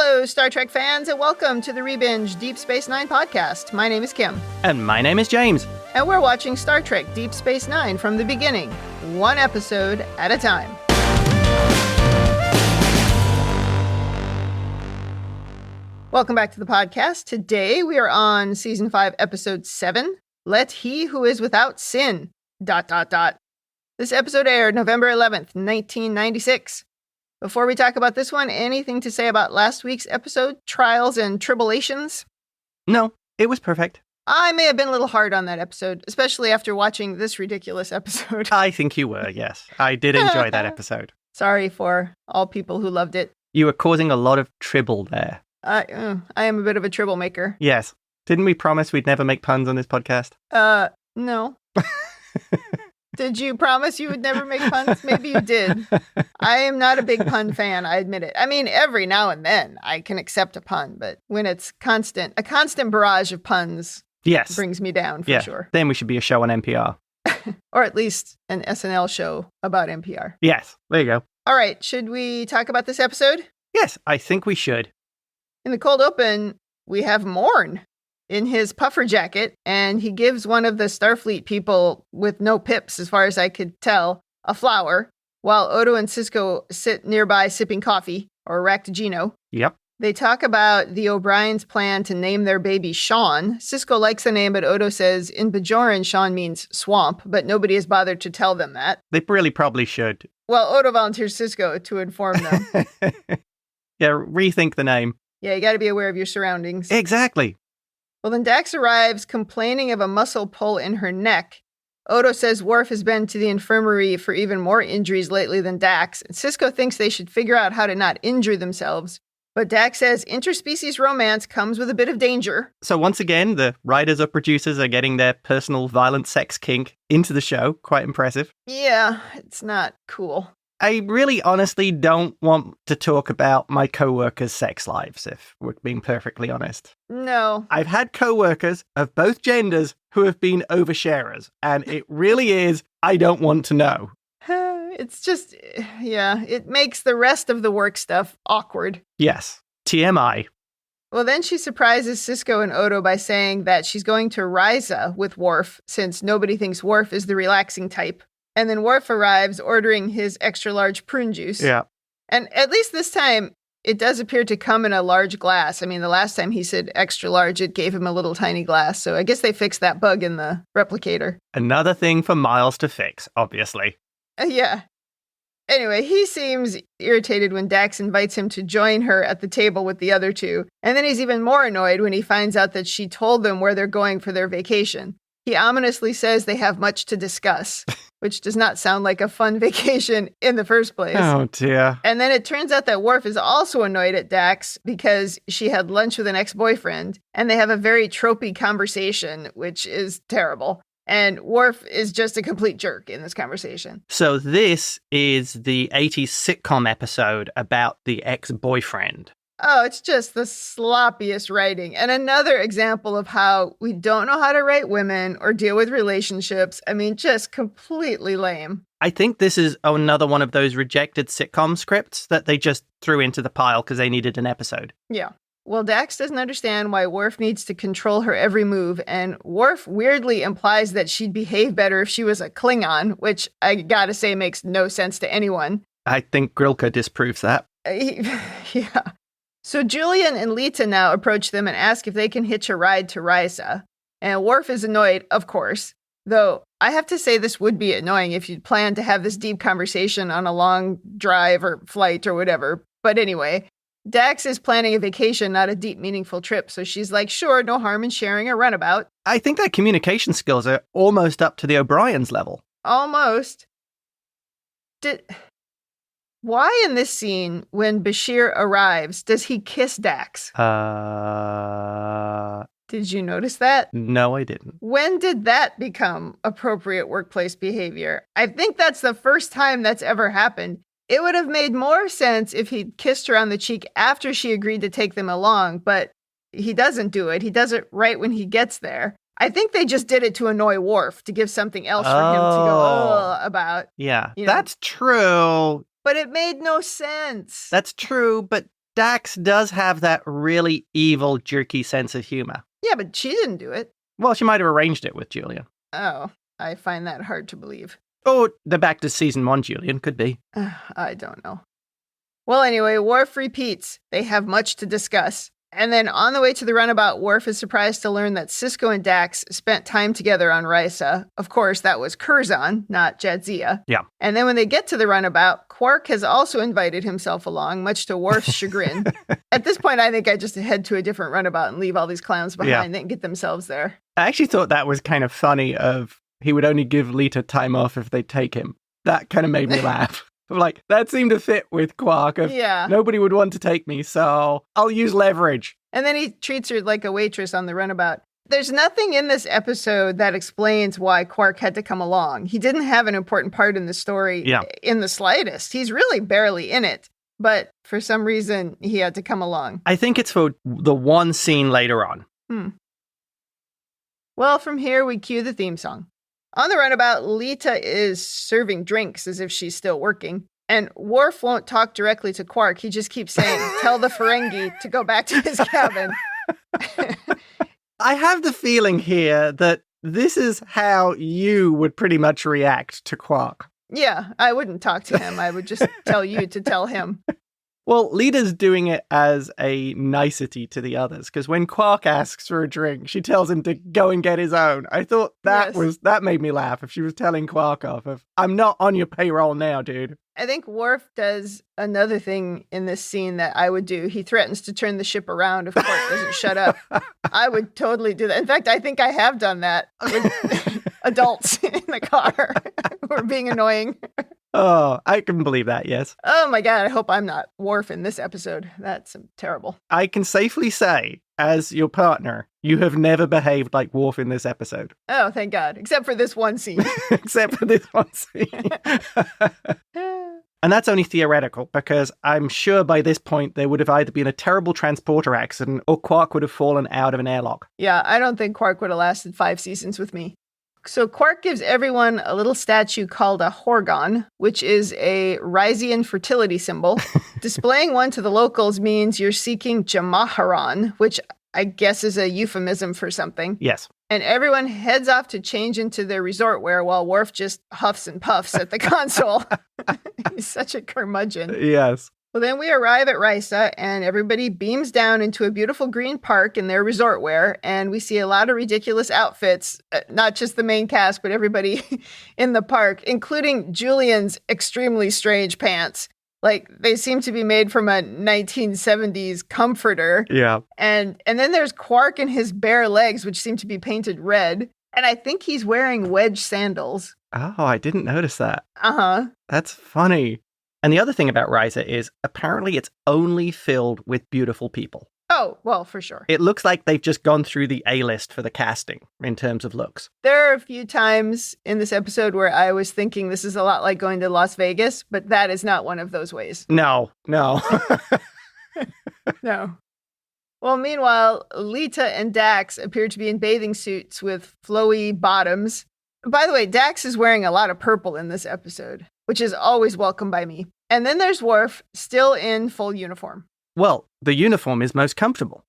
Hello, Star Trek fans, and welcome to the Rebinge Deep Space Nine podcast. My name is Kim. And my name is James. And we're watching Star Trek Deep Space Nine from the beginning, one episode at a time. Welcome back to the podcast. Today we are on Season 5, Episode 7, Let He Who Is Without Sin... This episode aired November 11th, 1996. Before we talk about this one, anything to say about last week's episode, Trials and Tribulations? No, it was perfect. I may have been a little hard on that episode, especially after watching this ridiculous episode. I think you were, yes. I did enjoy that episode. Sorry for all people who loved it. You were causing a lot of tribble there. I am a bit of a troublemaker. Yes. Didn't we promise we'd never make puns on this podcast? No. Did you promise you would never make puns? Maybe you did. I am not a big pun fan, I admit it. I mean, every now and then I can accept a pun, but when it's a constant barrage of puns brings me down for sure. Then we should be a show on NPR. Or at least an SNL show about NPR. Yes, there you go. All right, should we talk about this episode? Yes, I think we should. In the cold open, we have Morn in his puffer jacket, and he gives one of the Starfleet people with no pips, as far as I could tell, a flower, while Odo and Sisko sit nearby sipping coffee, or Ractigino. Yep. They talk about the O'Brien's plan to name their baby Sean. Sisko likes the name, but Odo says in Bajoran, Sean means swamp, but nobody has bothered to tell them that. They really probably should. Well, Odo volunteers Sisko to inform them. Yeah, rethink the name. Yeah, you gotta be aware of your surroundings. Exactly. Well, then Dax arrives complaining of a muscle pull in her neck. Odo says Worf has been to the infirmary for even more injuries lately than Dax, and Sisko thinks they should figure out how to not injure themselves. But Dax says interspecies romance comes with a bit of danger. So once again, the writers or producers are getting their personal violent sex kink into the show. Quite impressive. Yeah, it's not cool. I really honestly don't want to talk about my co-workers' sex lives, if we're being perfectly honest. No. I've had co-workers of both genders who have been oversharers, and it really is, I don't want to know. It's just, it makes the rest of the work stuff awkward. Yes. TMI. Well, then she surprises Sisko and Odo by saying that she's going to Risa with Worf, since nobody thinks Worf is the relaxing type. And then Worf arrives ordering his extra-large prune juice. Yeah. And at least this time, it does appear to come in a large glass. I mean, the last time he said extra-large, it gave him a little tiny glass. So I guess they fixed that bug in the replicator. Another thing for Miles to fix, obviously. Yeah. Anyway, he seems irritated when Dax invites him to join her at the table with the other two. And then he's even more annoyed when he finds out that she told them where they're going for their vacation. He ominously says they have much to discuss, which does not sound like a fun vacation in the first place. Oh, dear. And then it turns out that Worf is also annoyed at Dax because she had lunch with an ex-boyfriend, and they have a very tropey conversation, which is terrible. And Worf is just a complete jerk in this conversation. So this is the 80s sitcom episode about the ex-boyfriend. Oh, it's just the sloppiest writing. And another example of how we don't know how to write women or deal with relationships. I mean, just completely lame. I think this is another one of those rejected sitcom scripts that they just threw into the pile because they needed an episode. Yeah. Well, Dax doesn't understand why Worf needs to control her every move, and Worf weirdly implies that she'd behave better if she was a Klingon, which I gotta say makes no sense to anyone. I think Grilka disproves that. Yeah. So Julian and Leeta now approach them and ask if they can hitch a ride to Risa. And Worf is annoyed, of course. Though, I have to say this would be annoying if you'd planned to have this deep conversation on a long drive or flight or whatever. But anyway, Dax is planning a vacation, not a deep, meaningful trip. So she's like, sure, no harm in sharing a runabout. I think their communication skills are almost up to the O'Brien's level. Almost. Why in this scene, when Bashir arrives, does he kiss Dax? Did you notice that? No, I didn't. When did that become appropriate workplace behavior? I think that's the first time that's ever happened. It would have made more sense if he'd kissed her on the cheek after she agreed to take them along, but he doesn't do it. He does it right when he gets there. I think they just did it to annoy Worf, to give something else for him to go about. Yeah, you know? That's true. But it made no sense. That's true, but Dax does have that really evil, jerky sense of humor. Yeah, but she didn't do it. Well, she might have arranged it with Julian. Oh, I find that hard to believe. Oh, the back to season 1 Julian, could be. I don't know. Well, anyway, Worf repeats. They have much to discuss. And then on the way to the runabout, Worf is surprised to learn that Sisko and Dax spent time together on Risa. Of course, that was Curzon, not Jadzia. Yeah. And then when they get to the runabout, Quark has also invited himself along, much to Worf's chagrin. At this point, I think I just head to a different runabout and leave all these clowns behind and get themselves there. I actually thought that was kind of funny of he would only give Leeta time off if they take him. That kind of made me laugh. Like, that seemed to fit with Quark. Nobody would want to take me, so I'll use leverage. And then he treats her like a waitress on the runabout. There's nothing in this episode that explains why Quark had to come along. He didn't have an important part in the story in the slightest. He's really barely in it. But for some reason, he had to come along. I think it's for the one scene later on. Well, from here, we cue the theme song. On the runabout, Leeta is serving drinks as if she's still working. And Worf won't talk directly to Quark. He just keeps saying, tell the Ferengi to go back to his cabin. I have the feeling here that this is how you would pretty much react to Quark. Yeah, I wouldn't talk to him. I would just tell you to tell him. Well, Leeta's doing it as a nicety to the others, because when Quark asks for a drink, she tells him to go and get his own. I thought that made me laugh if she was telling Quark off of, I'm not on your payroll now, dude. I think Worf does another thing in this scene that I would do. He threatens to turn the ship around if Quark doesn't shut up. I would totally do that. In fact, I think I have done that with adults in the car who are being annoying. Oh, I can believe that, yes. Oh my God, I hope I'm not Worf in this episode. That's terrible. I can safely say, as your partner, you have never behaved like Worf in this episode. Oh, thank God. Except for this one scene. Except for this one scene. And that's only theoretical, because I'm sure by this point there would have either been a terrible transporter accident or Quark would have fallen out of an airlock. Yeah, I don't think Quark would have lasted 5 seasons with me. So Quark gives everyone a little statue called a Horgon, which is a Risian fertility symbol. Displaying one to the locals means you're seeking Jamaharan, which I guess is a euphemism for something. Yes. And everyone heads off to change into their resort wear while Worf just huffs and puffs at the console. He's such a curmudgeon. Yes. Well, then we arrive at Risa, and everybody beams down into a beautiful green park in their resort wear, and we see a lot of ridiculous outfits, not just the main cast, but everybody in the park, including Julian's extremely strange pants. Like, they seem to be made from a 1970s comforter. Yeah. And then there's Quark and his bare legs, which seem to be painted red, and I think he's wearing wedge sandals. Oh, I didn't notice that. Uh-huh. That's funny. And the other thing about Risa is apparently it's only filled with beautiful people. Oh, well, for sure. It looks like they've just gone through the A-list for the casting in terms of looks. There are a few times in this episode where I was thinking this is a lot like going to Las Vegas, but that is not one of those ways. No. No. Well, meanwhile, Leeta and Dax appear to be in bathing suits with flowy bottoms. By the way, Dax is wearing a lot of purple in this episode, which is always welcome by me. And then there's Worf, still in full uniform. Well, the uniform is most comfortable.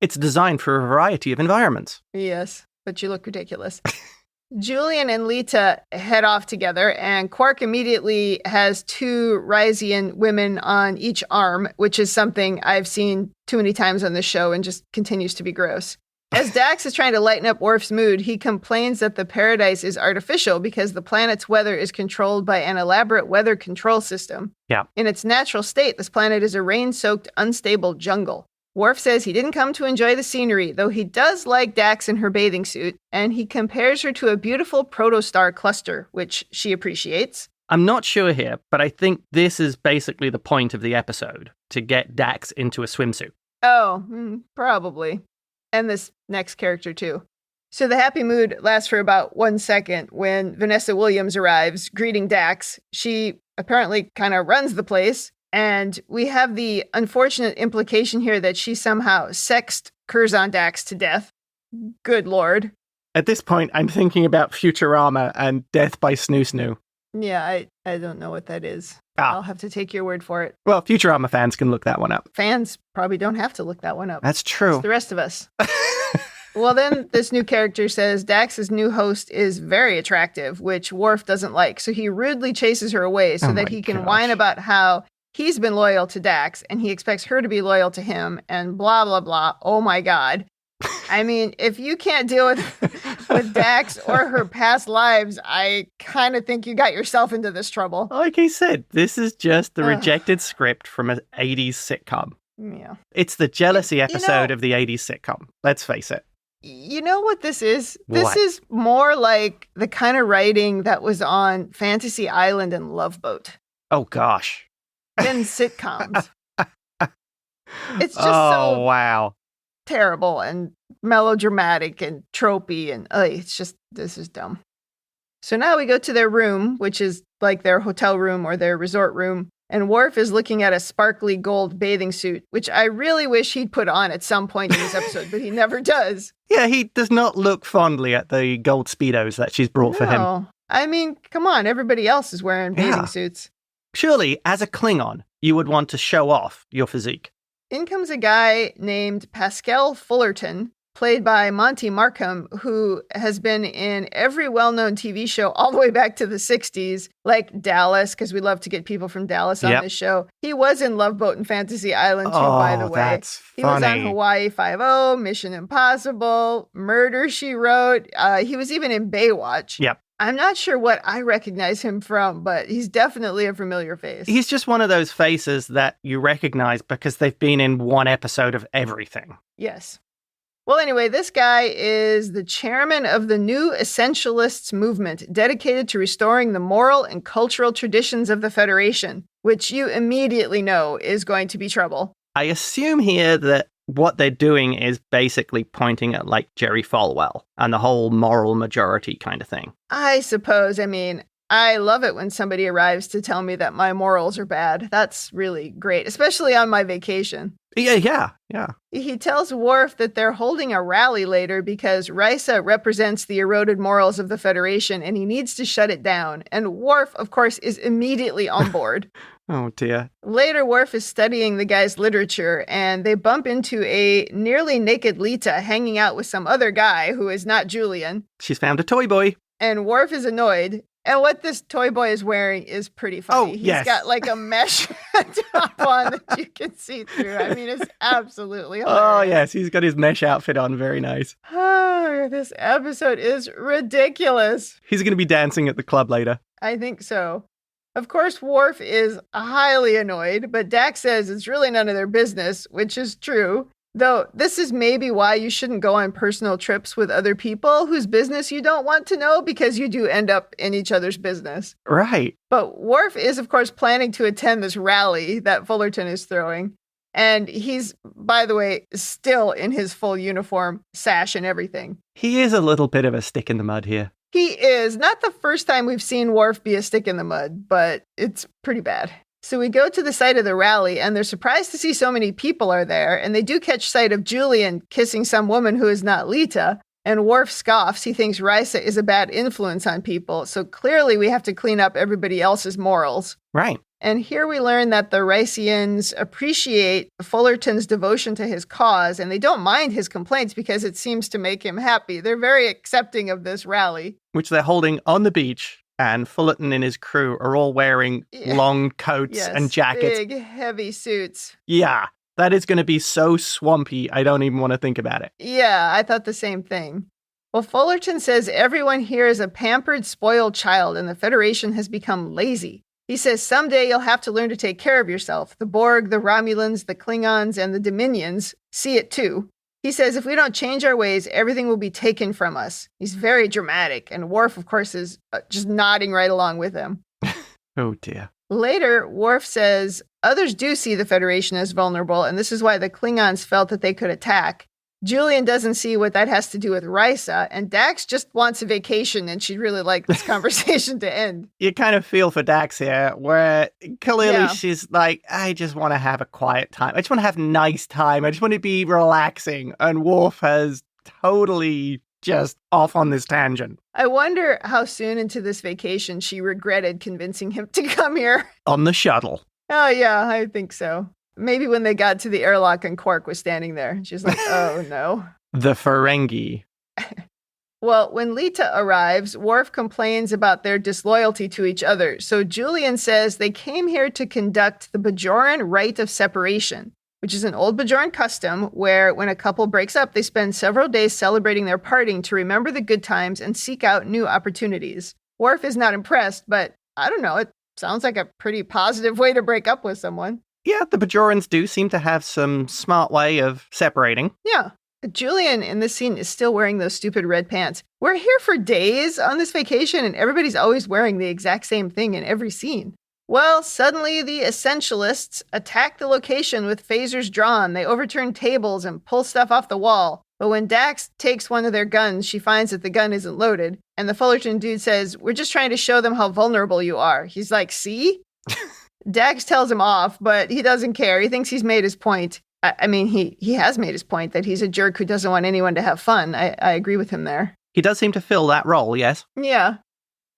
It's designed for a variety of environments. Yes, but you look ridiculous. Julian and Leeta head off together, and Quark immediately has 2 Risian women on each arm, which is something I've seen too many times on this show and just continues to be gross. As Dax is trying to lighten up Worf's mood, he complains that the paradise is artificial because the planet's weather is controlled by an elaborate weather control system. Yeah. In its natural state, this planet is a rain-soaked, unstable jungle. Worf says he didn't come to enjoy the scenery, though he does like Dax in her bathing suit, and he compares her to a beautiful protostar cluster, which she appreciates. I'm not sure here, but I think this is basically the point of the episode, to get Dax into a swimsuit. Oh, probably. And this next character, too. So the happy mood lasts for about 1 second when Vanessa Williams arrives, greeting Dax. She apparently kind of runs the place, and we have the unfortunate implication here that she somehow sexed Curzon Dax to death. Good Lord. At this point, I'm thinking about Futurama and Death by Snoo Snoo. Yeah, I don't know what that is. I'll have to take your word for it. Well, Futurama fans can look that one up. Fans probably don't have to look that one up. That's true. It's the rest of us. Well, then this new character says Dax's new host is very attractive, which Worf doesn't like. So he rudely chases her away so that he can whine about how he's been loyal to Dax and he expects her to be loyal to him and blah, blah, blah. Oh, my God. I mean, if you can't deal with Dax or her past lives, I kind of think you got yourself into this trouble. Like he said, this is just the rejected script from an 80s sitcom. Yeah. It's the jealousy episode of the 80s sitcom. Let's face it. You know what this is? This What? is more like the kind of writing that was on Fantasy Island and Love Boat Oh, gosh. than sitcoms. It's just oh, so wow. terrible and melodramatic and tropey and this is dumb. So now we go to their room, which is like their hotel room or their resort room, and Worf is looking at a sparkly gold bathing suit, which I really wish he'd put on at some point in this episode, but he never does. Yeah, he does not look fondly at the gold Speedos that she's brought for him. I mean, come on, everybody else is wearing bathing suits. Surely, as a Klingon, you would want to show off your physique. In comes a guy named Pascal Fullerton, played by Monty Markham, who has been in every well-known TV show all the way back to the 60s, like Dallas, because we love to get people from Dallas on this show. He was in Love Boat and Fantasy Island, too, by the way. That's funny. He was on Hawaii Five-0, Mission Impossible, Murder, She Wrote. He was even in Baywatch. Yep. I'm not sure what I recognize him from, but he's definitely a familiar face. He's just one of those faces that you recognize because they've been in one episode of everything. Yes. Well, anyway, this guy is the chairman of the New Essentialists movement, dedicated to restoring the moral and cultural traditions of the Federation, which you immediately know is going to be trouble. I assume here that what they're doing is basically pointing at like Jerry Falwell and the whole moral majority kind of thing. I suppose. I mean, I love it when somebody arrives to tell me that my morals are bad. That's really great, especially on my vacation. Yeah. He tells Worf that they're holding a rally later because Risa represents the eroded morals of the Federation and he needs to shut it down. And Worf, of course, is immediately on board. Oh, dear. Later, Worf is studying the guy's literature and they bump into a nearly naked Leeta hanging out with some other guy who is not Julian. She's found a toy boy. And Worf is annoyed. And what this toy boy is wearing is pretty funny. Oh, He's yes. got like a mesh top on that you can see through. I mean, it's absolutely hilarious. Oh, yes. He's got his mesh outfit on. Very nice. Oh, this episode is ridiculous. He's going to be dancing at the club later. I think so. Of course, Worf is highly annoyed, but Dax says it's really none of their business, which is true. Though this is maybe why you shouldn't go on personal trips with other people whose business you don't want to know, because you do end up in each other's business. Right. But Worf is, of course, planning to attend this rally that Fullerton is throwing. And he's, by the way, still in his full uniform, sash and everything. He is a little bit of a stick in the mud here. He is. Not the first time we've seen Worf be a stick in the mud, but it's pretty bad. So we go to the site of the rally, and they're surprised to see so many people are there, and they do catch sight of Julian kissing some woman who is not Leeta, and Worf scoffs. He thinks Risa is a bad influence on people, so clearly we have to clean up everybody else's morals. Right. And here we learn that the Risians appreciate Fullerton's devotion to his cause, and they don't mind his complaints because it seems to make him happy. They're very accepting of this rally. Which they're holding on the beach, and Fullerton and his crew are all wearing long coats and jackets. Big, heavy suits. Yeah, that is going to be so swampy, I don't even want to think about it. Yeah, I thought the same thing. Well, Fullerton says everyone here is a pampered, spoiled child, and the Federation has become lazy. He says someday you'll have to learn to take care of yourself. The Borg, the Romulans, the Klingons, and the Dominions see it too. He says if we don't change our ways, everything will be taken from us. He's very dramatic, and Worf, of course, is just nodding right along with him. Oh, dear. Later, Worf says others do see the Federation as vulnerable, and this is why the Klingons felt that they could attack. Julian doesn't see what that has to do with Risa, and Dax just wants a vacation, and she'd really like this conversation to end. You kind of feel for Dax here, where clearly she's like, I just want to have a quiet time. I just want to have a nice time. I just want to be relaxing. And Worf has totally just off on this tangent. I wonder how soon into this vacation she regretted convincing him to come here. On the shuttle. Oh, yeah, I think so. Maybe when they got to the airlock and Quark was standing there. She's like, oh, no. The Ferengi. Well, when Leeta arrives, Worf complains about their disloyalty to each other. So Julian says they came here to conduct the Bajoran Rite of Separation, which is an old Bajoran custom where when a couple breaks up, they spend several days celebrating their parting to remember the good times and seek out new opportunities. Worf is not impressed, but I don't know, it sounds like a pretty positive way to break up with someone. Yeah, the Bajorans do seem to have some smart way of separating. Yeah. Julian in this scene is still wearing those stupid red pants. We're here for days on this vacation and everybody's always wearing the exact same thing in every scene. Well, suddenly the Essentialists attack the location with phasers drawn. They overturn tables and pull stuff off the wall. But when Dax takes one of their guns, she finds that the gun isn't loaded. And the Fullerton dude says, we're just trying to show them how vulnerable you are. He's like, see? Dax tells him off, but he doesn't care. He thinks he's made his point. I mean, he has made his point that he's a jerk who doesn't want anyone to have fun. I agree with him there. He does seem to fill that role, yes? Yeah.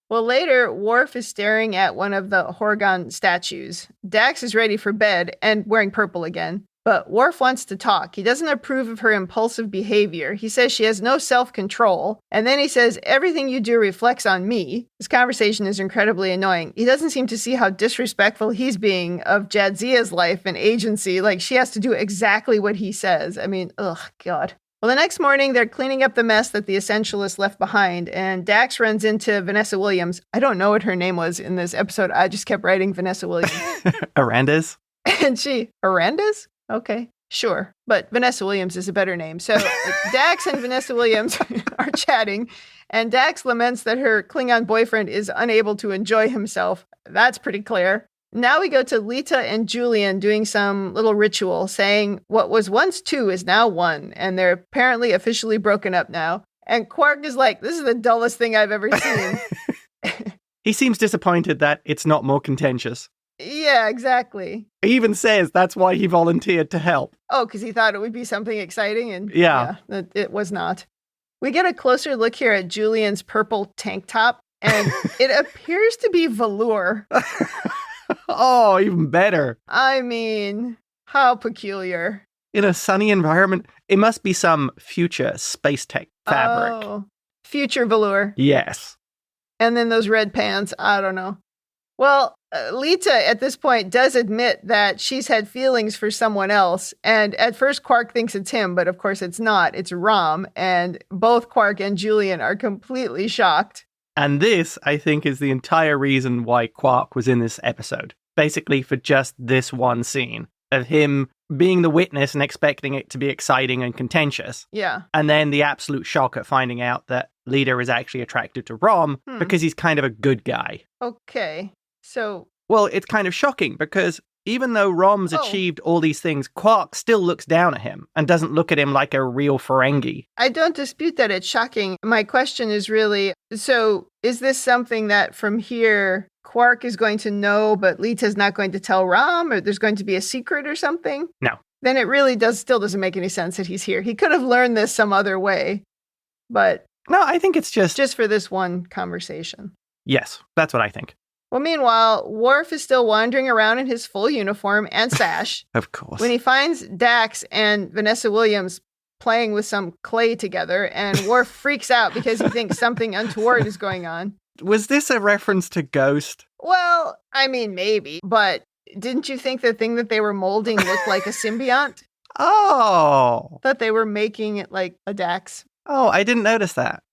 Well, later, Worf is staring at one of the Horgon statues. Dax is ready for bed and wearing purple again. But Worf wants to talk. He doesn't approve of her impulsive behavior. He says she has no self-control. And then he says, everything you do reflects on me. This conversation is incredibly annoying. He doesn't seem to see how disrespectful he's being of Jadzia's life and agency. Like, she has to do exactly what he says. I mean, ugh, God. Well, the next morning, they're cleaning up the mess that the Essentialists left behind, and Dax runs into Vanessa Williams. I don't know what her name was in this episode. I just kept writing Vanessa Williams. Arandas? And Arandas? Okay, sure. But Vanessa Williams is a better name. So Dax and Vanessa Williams are chatting, and Dax laments that her Klingon boyfriend is unable to enjoy himself. That's pretty clear. Now we go to Leeta and Julian doing some little ritual, saying what was once two is now one, and they're apparently officially broken up now. And Quark is like, this is the dullest thing I've ever seen. He seems disappointed that it's not more contentious. Yeah, exactly. He even says that's why he volunteered to help. Oh, because he thought it would be something exciting, and yeah, it was not. We get a closer look here at Julian's purple tank top, and it appears to be velour. Oh, even better. I mean, how peculiar. In a sunny environment, it must be some future space tech fabric. Oh, future velour. Yes. And then those red pants, I don't know. Well, Leeta at this point does admit that she's had feelings for someone else. And at first Quark thinks it's him, but of course it's not. It's Rom. And both Quark and Julian are completely shocked. And this, I think, is the entire reason why Quark was in this episode. Basically for just this one scene of him being the witness and expecting it to be exciting and contentious. Yeah. And then the absolute shock at finding out that Leeta is actually attracted to Rom because he's kind of a good guy. Okay. So... Well, it's kind of shocking because even though Rom's achieved all these things, Quark still looks down at him and doesn't look at him like a real Ferengi. I don't dispute that it's shocking. My question is really, so is this something that from here Quark is going to know, but Leeta's not going to tell Rom, or there's going to be a secret or something? No. Then it really still doesn't make any sense that he's here. He could have learned this some other way, but... No, I think it's just for this one conversation. Yes, that's what I think. Well, meanwhile, Worf is still wandering around in his full uniform and sash. Of course. When he finds Dax and Vanessa Williams playing with some clay together, and Worf freaks out because he thinks something untoward is going on. Was this a reference to Ghost? Well, I mean, maybe, but didn't you think the thing that they were molding looked like a symbiont? Oh. That they were making it like a Dax. Oh, I didn't notice that.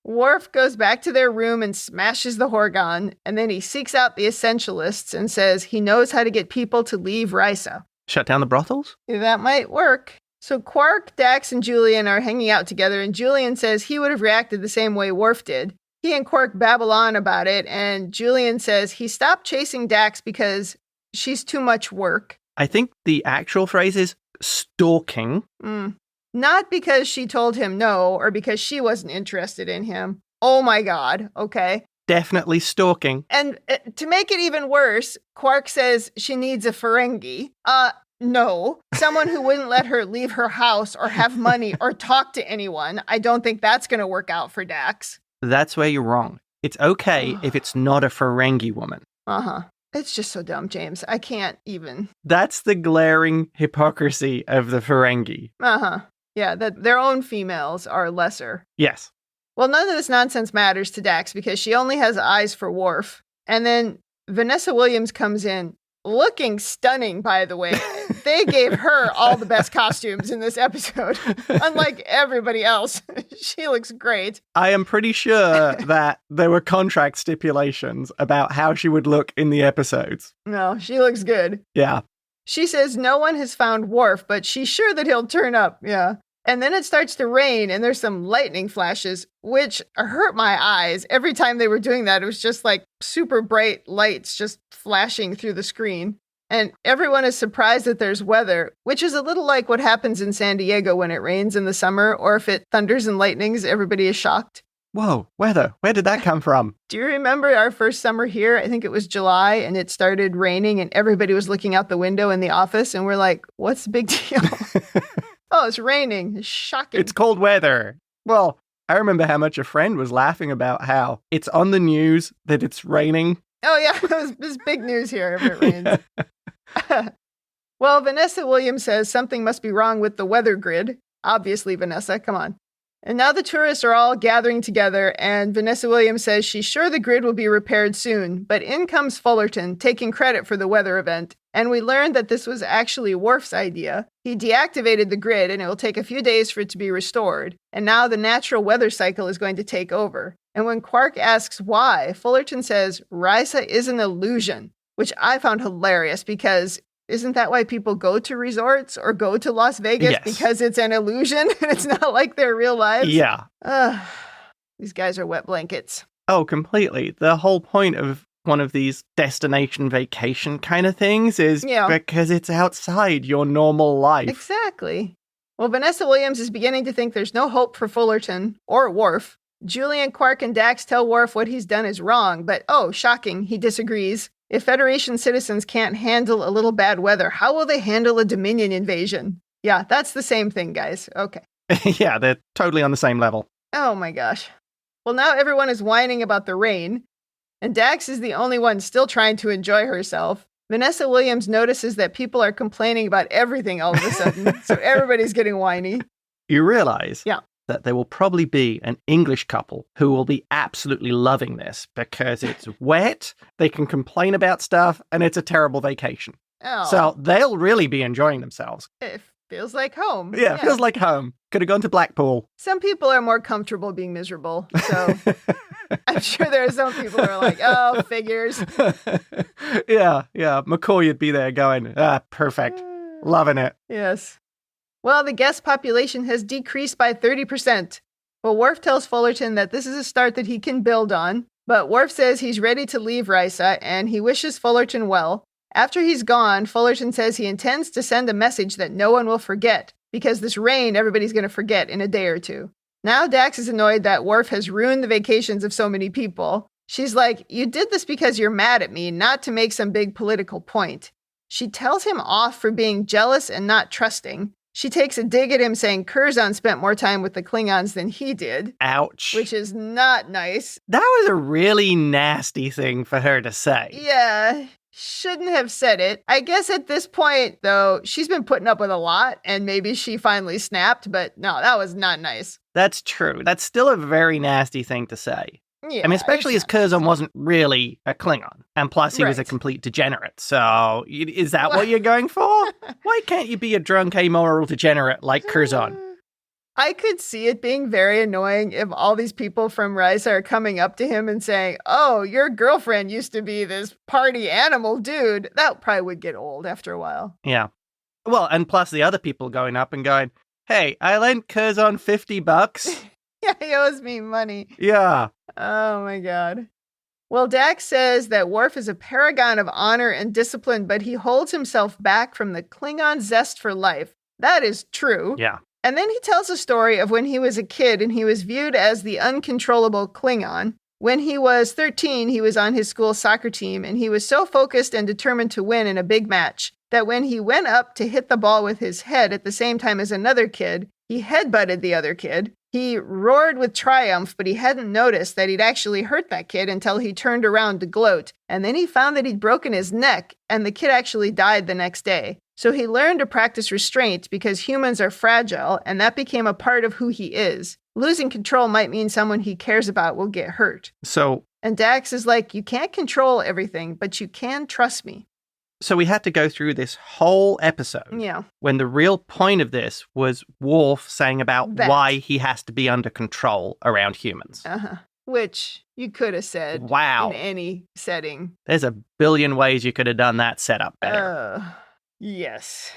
Worf goes back to their room and smashes the Horgon, and then he seeks out the Essentialists and says he knows how to get people to leave Risa. Shut down the brothels? That might work. So Quark, Dax, and Julian are hanging out together, and Julian says he would have reacted the same way Worf did. He and Quark babble on about it, and Julian says he stopped chasing Dax because she's too much work. I think the actual phrase is stalking. Not because she told him no, or because she wasn't interested in him. Oh my God, okay. Definitely stalking. And to make it even worse, Quark says she needs a Ferengi. No. Someone who wouldn't let her leave her house or have money or talk to anyone. I don't think that's going to work out for Dax. That's where you're wrong. It's okay if it's not a Ferengi woman. Uh-huh. It's just so dumb, James. I can't even. That's the glaring hypocrisy of the Ferengi. Uh-huh. Yeah, that their own females are lesser. Yes. Well, none of this nonsense matters to Dax because she only has eyes for Worf. And then Vanessa Williams comes in, looking stunning, by the way. They gave her all the best costumes in this episode, unlike everybody else. She looks great. I am pretty sure that there were contract stipulations about how she would look in the episodes. No, she looks good. Yeah. She says no one has found Worf, but she's sure that he'll turn up. Yeah. And then it starts to rain, and there's some lightning flashes, which hurt my eyes. Every time they were doing that, it was just like super bright lights just flashing through the screen. And everyone is surprised that there's weather, which is a little like what happens in San Diego when it rains in the summer, or if it thunders and lightnings, everybody is shocked. Whoa, weather. Where did that come from? Do you remember our first summer here? I think it was July, and it started raining, and everybody was looking out the window in the office, and we're like, what's the big deal? Oh, it's raining. It's shocking. It's cold weather. Well, I remember how much a friend was laughing about how it's on the news that it's raining. Oh, yeah. There's big news here if it rains. Well, Vanessa Williams says something must be wrong with the weather grid. Obviously, Vanessa, come on. And now the tourists are all gathering together, and Vanessa Williams says she's sure the grid will be repaired soon, but in comes Fullerton, taking credit for the weather event, and we learned that this was actually Worf's idea. He deactivated the grid, and it will take a few days for it to be restored, and now the natural weather cycle is going to take over. And when Quark asks why, Fullerton says Risa is an illusion, which I found hilarious because isn't that why people go to resorts or go to Las Vegas? Yes. Because it's an illusion and it's not like their real lives? Yeah. These guys are wet blankets. Oh, completely. The whole point of one of these destination vacation kind of things is because it's outside your normal life. Exactly. Well, Vanessa Williams is beginning to think there's no hope for Fullerton or Worf. Julian, Quark, and Dax tell Worf what he's done is wrong, but oh, shocking, he disagrees. If Federation citizens can't handle a little bad weather, how will they handle a Dominion invasion? Yeah, that's the same thing, guys. Okay. Yeah, they're totally on the same level. Oh my gosh. Well, now everyone is whining about the rain, and Dax is the only one still trying to enjoy herself. Vanessa Williams notices that people are complaining about everything all of a sudden, so everybody's getting whiny. You realize Yeah. that there will probably be an English couple who will be absolutely loving this because it's wet, they can complain about stuff, and it's a terrible vacation. Oh. So they'll really be enjoying themselves. It feels like home. Yeah, it feels like home. Could have gone to Blackpool. Some people are more comfortable being miserable, so I'm sure there are some people who are like, oh, figures. Yeah. McCoy would be there going, perfect. Loving it. Yes. Well, the guest population has decreased by 30%. Well, Worf tells Fullerton that this is a start that he can build on, but Worf says he's ready to leave Risa, and he wishes Fullerton well. After he's gone, Fullerton says he intends to send a message that no one will forget, because this rain everybody's going to forget in a day or two. Now Dax is annoyed that Worf has ruined the vacations of so many people. She's like, you did this because you're mad at me, not to make some big political point. She tells him off for being jealous and not trusting. She takes a dig at him saying Curzon spent more time with the Klingons than he did. Ouch. Which is not nice. That was a really nasty thing for her to say. Yeah, shouldn't have said it. I guess at this point, though, she's been putting up with a lot, and maybe she finally snapped, but no, that was not nice. That's true. That's still a very nasty thing to say. Yeah, I mean, especially as Curzon wasn't really a Klingon. And plus, he was a Right. complete degenerate. So, is that what you're going for? Why can't you be a drunk, amoral degenerate like Curzon? I could see it being very annoying if all these people from Risa are coming up to him and saying, oh, your girlfriend used to be this party animal dude. That probably would get old after a while. Yeah. Well, and plus the other people going up and going, hey, I lent Curzon $50. Yeah, he owes me money. Yeah. Oh my God. Well, Dax says that Worf is a paragon of honor and discipline, but he holds himself back from the Klingon zest for life. That is true. Yeah. And then he tells a story of when he was a kid and he was viewed as the uncontrollable Klingon. When he was 13, he was on his school soccer team, and he was so focused and determined to win in a big match that when he went up to hit the ball with his head at the same time as another kid, he headbutted the other kid. He roared with triumph, but he hadn't noticed that he'd actually hurt that kid until he turned around to gloat. And then he found that he'd broken his neck, and the kid actually died the next day. So he learned to practice restraint because humans are fragile, and that became a part of who he is. Losing control might mean someone he cares about will get hurt. And Dax is like, you can't control everything, but you can trust me. So we had to go through this whole episode. Yeah. When the real point of this was Worf saying about why he has to be under control around humans. Which you could have said in any setting. There's a billion ways you could have done that setup better. Yes.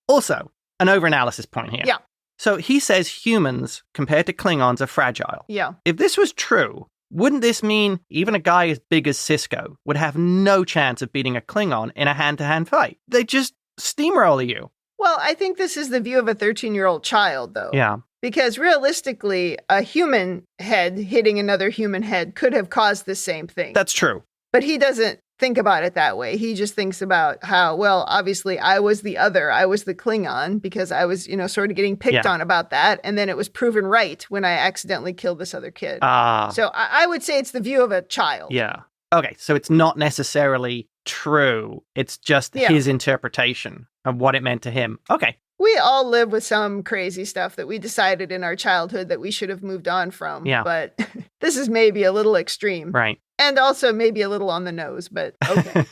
Also, an overanalysis point here. Yeah. So he says humans, compared to Klingons, are fragile. Yeah. If this was true, wouldn't this mean even a guy as big as Sisko would have no chance of beating a Klingon in a hand-to-hand fight? They just steamroller you. Well, I think this is the view of a 13-year-old child, though. Yeah. Because realistically, a human head hitting another human head could have caused the same thing. That's true. But he doesn't think about it that way. He just thinks about how, well, obviously I was the other. I was the Klingon because I was, sort of getting picked on about that. And then it was proven right when I accidentally killed this other kid. So I would say it's the view of a child. Yeah. Okay, so it's not necessarily true. It's just his interpretation of what it meant to him. Okay. We all live with some crazy stuff that we decided in our childhood that we should have moved on from. Yeah. But this is maybe a little extreme. Right. And also maybe a little on the nose, but okay.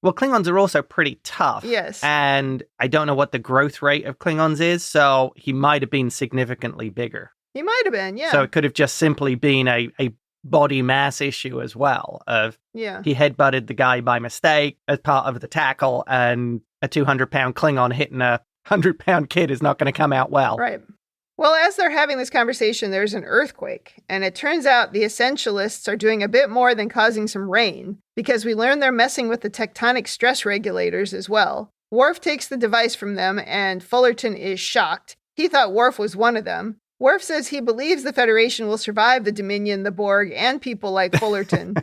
Well, Klingons are also pretty tough. Yes. And I don't know what the growth rate of Klingons is, so he might have been significantly bigger. He might have been, yeah. So it could have just simply been a body mass issue as well, of he headbutted the guy by mistake as part of the tackle, and a 200-pound Klingon hitting a 100-pound kid is not going to come out well. Right. Well, as they're having this conversation, there's an earthquake, and it turns out the Essentialists are doing a bit more than causing some rain, because we learn they're messing with the tectonic stress regulators as well. Worf takes the device from them, and Fullerton is shocked. He thought Worf was one of them. Worf says he believes the Federation will survive the Dominion, the Borg, and people like Fullerton.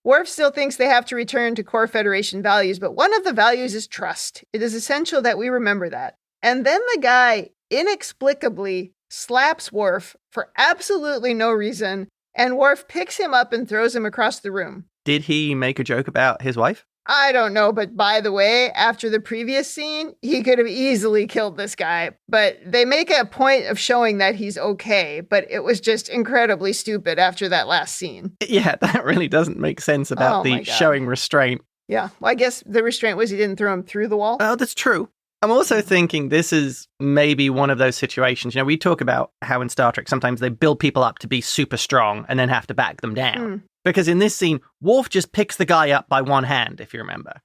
Worf still thinks they have to return to core Federation values, but one of the values is trust. It is essential that we remember that. And then the guy inexplicably slaps Worf for absolutely no reason, and Worf picks him up and throws him across the room. Did he make a joke about his wife? I don't know, but by the way, after the previous scene, he could have easily killed this guy. But they make a point of showing that he's okay, but it was just incredibly stupid after that last scene. Yeah, that really doesn't make sense about the showing restraint. Yeah, well, I guess the restraint was he didn't throw him through the wall. Oh, that's true. I'm also thinking this is maybe one of those situations. We talk about how in Star Trek sometimes they build people up to be super strong and then have to back them down. Because in this scene, Worf just picks the guy up by one hand, if you remember.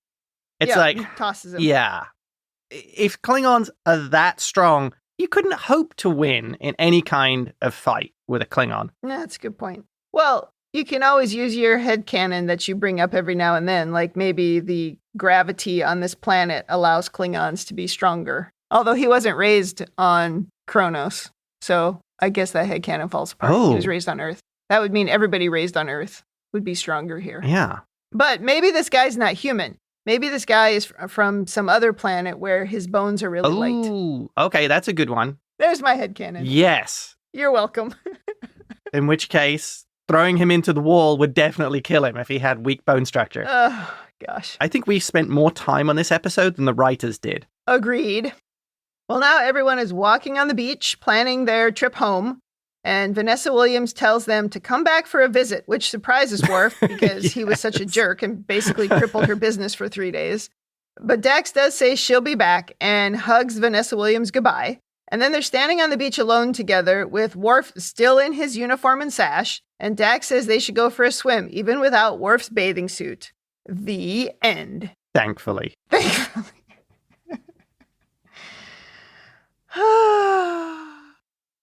It's like, tosses him. Yeah. If Klingons are that strong, you couldn't hope to win in any kind of fight with a Klingon. That's a good point. Well, you can always use your headcanon that you bring up every now and then, like maybe the gravity on this planet allows Klingons to be stronger. Although he wasn't raised on Kronos, so I guess that headcanon falls apart. He was raised on Earth. That would mean everybody raised on Earth would be stronger here. Yeah. But maybe this guy's not human. Maybe this guy is from some other planet where his bones are really light. Ooh, okay, that's a good one. There's my headcanon. Yes. You're welcome. In which case, throwing him into the wall would definitely kill him if he had weak bone structure. Oh, gosh. I think we spent more time on this episode than the writers did. Agreed. Well, now everyone is walking on the beach, planning their trip home. And Vanessa Williams tells them to come back for a visit, which surprises Worf because he was such a jerk and basically crippled her business for 3 days. But Dax does say she'll be back and hugs Vanessa Williams goodbye. And then they're standing on the beach alone together with Worf still in his uniform and sash. And Dax says they should go for a swim, even without Worf's bathing suit. The end. Thankfully.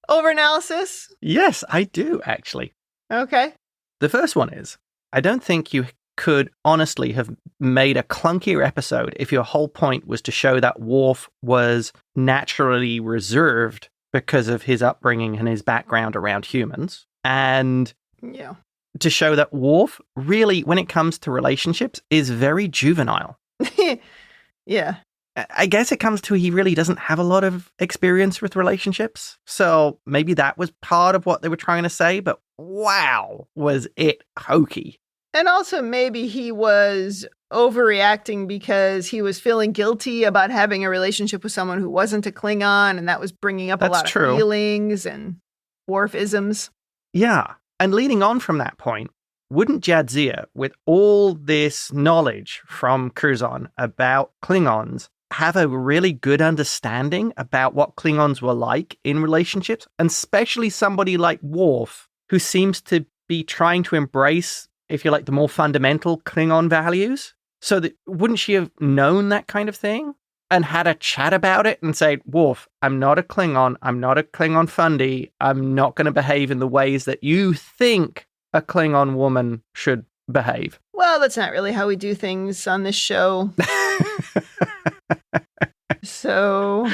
Overanalysis? Yes, I do, actually. Okay. The first one is, I don't think you could honestly have made a clunkier episode if your whole point was to show that Worf was naturally reserved because of his upbringing and his background around humans. And to show that Worf really, when it comes to relationships, is very juvenile. Yeah. I guess it comes to he really doesn't have a lot of experience with relationships. So maybe that was part of what they were trying to say, but wow, was it hokey. And also maybe he was overreacting because he was feeling guilty about having a relationship with someone who wasn't a Klingon, and that was bringing up a lot of feelings and Worf-isms. Yeah. And leading on from that point, wouldn't Jadzia, with all this knowledge from Curzon about Klingons, have a really good understanding about what Klingons were like in relationships, and especially somebody like Worf, who seems to be trying to embrace, if you like, the more fundamental Klingon values? So wouldn't she have known that kind of thing and had a chat about it and say, Worf, I'm not a Klingon. I'm not a Klingon fundy. I'm not going to behave in the ways that you think a Klingon woman should behave. Well, that's not really how we do things on this show. So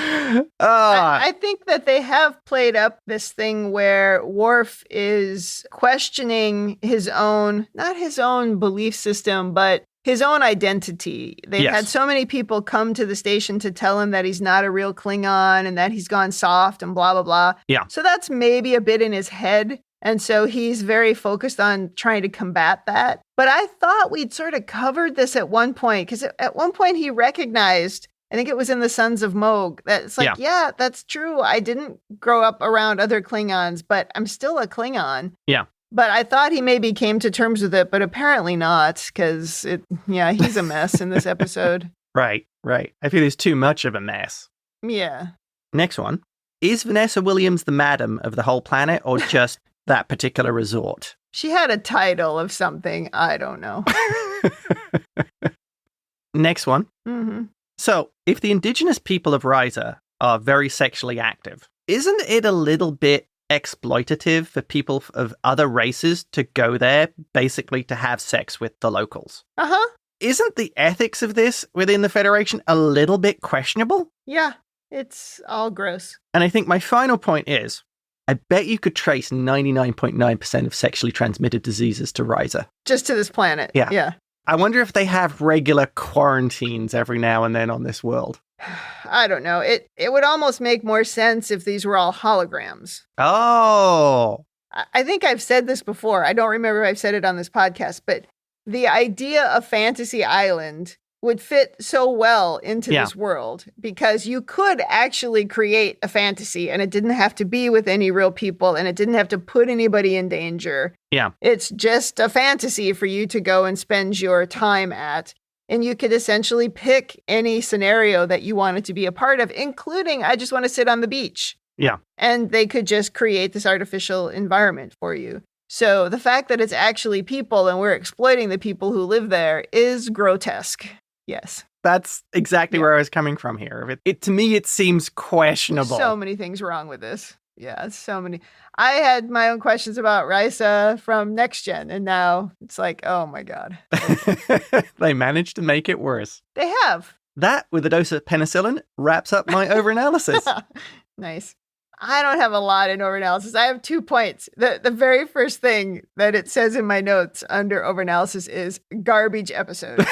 I think that they have played up this thing where Worf is questioning his own, not his own belief system, but his own identity. They've had so many people come to the station to tell him that he's not a real Klingon and that he's gone soft and blah, blah, blah. Yeah. So that's maybe a bit in his head. And so he's very focused on trying to combat that. But I thought we'd sort of covered this at one point, because at one point he recognized, I think it was in The Sons of Moog, that it's like, yeah, that's true. I didn't grow up around other Klingons, but I'm still a Klingon. Yeah. But I thought he maybe came to terms with it, but apparently not, because he's a mess in this episode. Right. I feel he's too much of a mess. Yeah. Next one. Is Vanessa Williams the madam of the whole planet, or just that particular resort? She had a title of something. I don't know. Next one. Mm-hmm. So, if the indigenous people of Risa are very sexually active, isn't it a little bit exploitative for people of other races to go there, basically to have sex with the locals? Uh-huh. Isn't the ethics of this within the Federation a little bit questionable? Yeah, it's all gross. And I think my final point is, I bet you could trace 99.9% of sexually transmitted diseases to Risa. Just to this planet. Yeah. I wonder if they have regular quarantines every now and then on this world. I don't know. It would almost make more sense if these were all holograms. Oh. I think I've said this before. I don't remember if I've said it on this podcast, but the idea of Fantasy Island would fit so well into this world, because you could actually create a fantasy and it didn't have to be with any real people and it didn't have to put anybody in danger. Yeah. It's just a fantasy for you to go and spend your time at. And you could essentially pick any scenario that you wanted to be a part of, including, I just want to sit on the beach. Yeah. And they could just create this artificial environment for you. So the fact that it's actually people and we're exploiting the people who live there is grotesque. Yes. That's exactly where I was coming from here. To me, it seems questionable. So many things wrong with this. Yeah, so many. I had my own questions about Risa from Next Gen, and now it's like, oh my God. They managed to make it worse. They have. That, with a dose of penicillin, wraps up my overanalysis. Nice. I don't have a lot in overanalysis. I have 2 points. The very first thing that it says in my notes under overanalysis is garbage episode.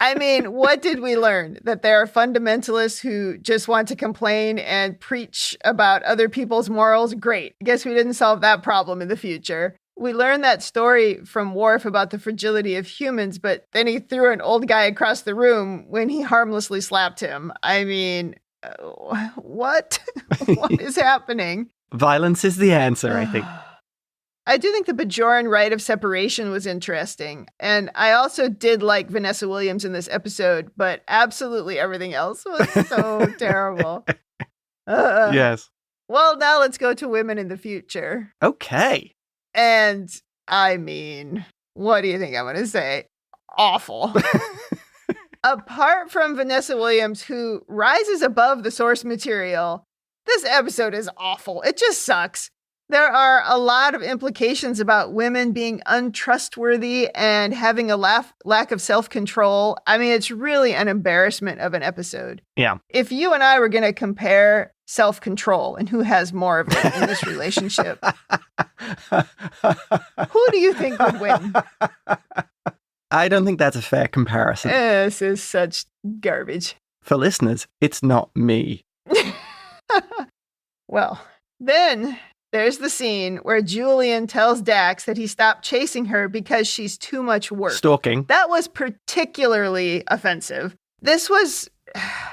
I mean, what did we learn? That there are fundamentalists who just want to complain and preach about other people's morals? Great. I guess we didn't solve that problem in the future. We learned that story from Worf about the fragility of humans, but then he threw an old guy across the room when he harmlessly slapped him. I mean, what? What is happening? Violence is the answer, I think. I do think the Bajoran rite of separation was interesting. And I also did like Vanessa Williams in this episode, but absolutely everything else was so terrible. Yes. Well, now let's go to women in the future. Okay. And I mean, what do you think I'm going to say? Awful. Apart from Vanessa Williams, who rises above the source material, this episode is awful. It just sucks. There are a lot of implications about women being untrustworthy and having a lack of self-control. I mean, it's really an embarrassment of an episode. Yeah. If you and I were going to compare self-control and who has more of it in this relationship, who do you think would win? I don't think that's a fair comparison. This is such garbage. For listeners, it's not me. Well, then there's the scene where Julian tells Dax that he stopped chasing her because she's too much work. Stalking. That was particularly offensive. This was...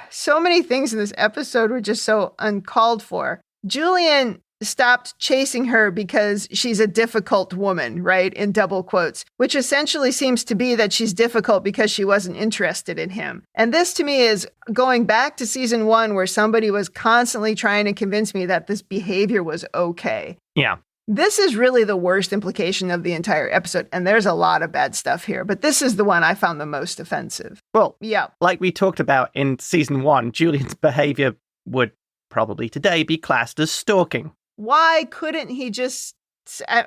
So many things in this episode were just so uncalled for. Julian stopped chasing her because she's a difficult woman, right? In double quotes, which essentially seems to be that she's difficult because she wasn't interested in him. And this to me is going back to season 1 where somebody was constantly trying to convince me that this behavior was okay. Yeah. This is really the worst implication of the entire episode, and there's a lot of bad stuff here, but this is the one I found the most offensive. Well, yeah, like we talked about in season 1, Julian's behavior would probably today be classed as stalking. Why couldn't he just,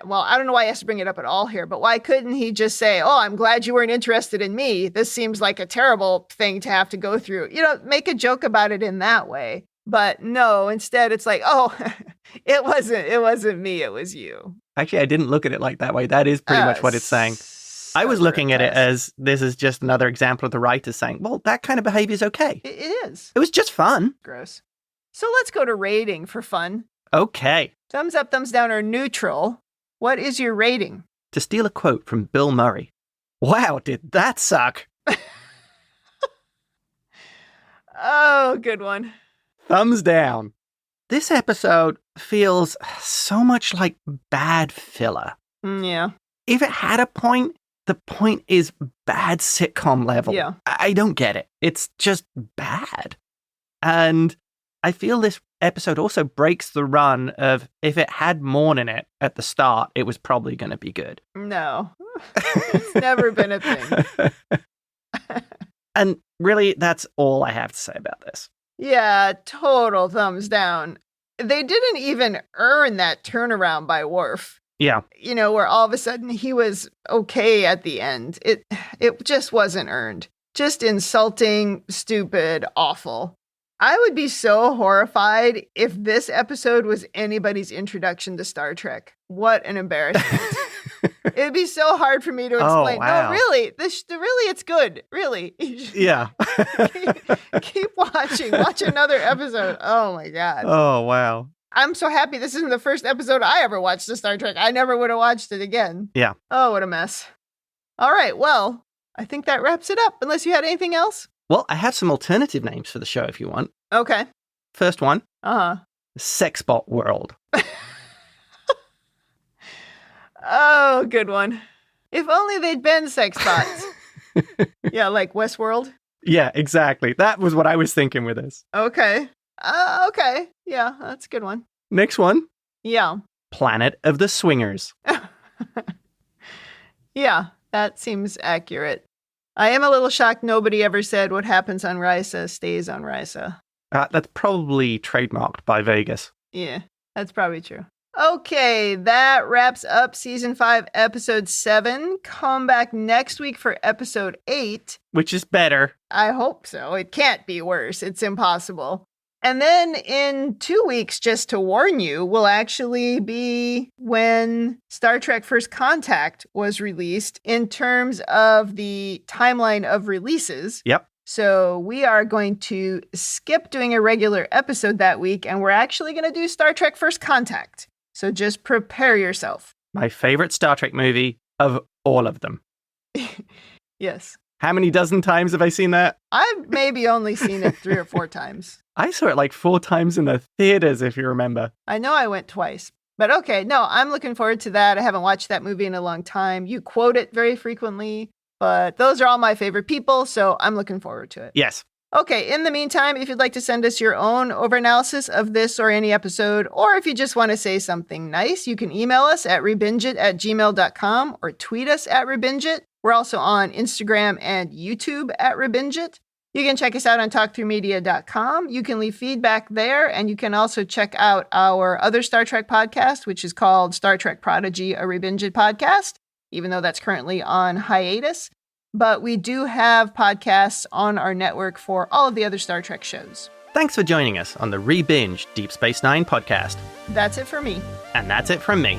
well, I don't know why he has to bring it up at all here, but why couldn't he just say, oh, I'm glad you weren't interested in me. This seems like a terrible thing to have to go through. You know, make a joke about it in that way. But no, instead it's like, oh, it wasn't me, it was you. Actually, I didn't look at it like that way. That is pretty much what it's saying. I was looking at it as this is just another example of the writers saying, well, that kind of behavior is okay. It is. It was just fun. Gross. So let's go to rating for fun. Okay. Thumbs up, thumbs down, or neutral. What is your rating? To steal a quote from Bill Murray. Wow, did that suck? Oh, good one. Thumbs down. This episode feels so much like bad filler. Yeah. If it had a point, the point is bad sitcom level. Yeah. I don't get it. It's just bad. And I feel this episode also breaks the run of if it had Morn in it at the start, it was probably going to be good. No. It's never been a thing. And really, that's all I have to say about this. Yeah, total thumbs down. They didn't even earn that turnaround by Worf. Yeah. You know, where all of a sudden he was okay at the end. It just wasn't earned. Just insulting, stupid, awful. I would be so horrified if this episode was anybody's introduction to Star Trek. What an embarrassment. It'd be so hard for me to explain. Oh, wow. No, really, really, it's good. Really. Yeah. keep watching. Watch another episode. Oh, my God. Oh, wow. I'm so happy this isn't the first episode I ever watched of Star Trek. I never would have watched it again. Yeah. Oh, what a mess. All right, well, I think that wraps it up, unless you had anything else. Well, I have some alternative names for the show if you want. Okay. First one. Uh-huh. Sexbot World. Oh, good one. If only they'd been sex bots. Yeah, like Westworld. Yeah, exactly. That was what I was thinking with this. Okay. Okay. Yeah, that's a good one. Next one. Yeah. Planet of the Swingers. Yeah, that seems accurate. I am a little shocked nobody ever said what happens on Risa stays on Risa. That's probably trademarked by Vegas. Yeah, that's probably true. Okay, that wraps up season 5, episode 7. Come back next week for episode 8. Which is better. I hope so. It can't be worse. It's impossible. And then in 2 weeks, just to warn you, will actually be when Star Trek First Contact was released in terms of the timeline of releases. Yep. So we are going to skip doing a regular episode that week, and we're actually going to do Star Trek First Contact. So just prepare yourself. My favorite Star Trek movie of all of them. Yes. How many dozen times have I seen that? I've maybe only seen it 3 or 4 times. I saw it like 4 times in the theaters, if you remember. I know I went twice. But okay, no, I'm looking forward to that. I haven't watched that movie in a long time. You quote it very frequently, but those are all my favorite people, so I'm looking forward to it. Yes. Okay, in the meantime, if you'd like to send us your own overanalysis of this or any episode, or if you just want to say something nice, you can email us at rebingeit@gmail.com or tweet us at rebingeit. We're also on Instagram and YouTube at Rebingeit. You can check us out on talkthroughmedia.com. You can leave feedback there, and you can also check out our other Star Trek podcast, which is called Star Trek Prodigy, a Rebinge podcast, even though that's currently on hiatus. But we do have podcasts on our network for all of the other Star Trek shows. Thanks for joining us on the Rebinge Deep Space Nine podcast. That's it for me. And that's it from me.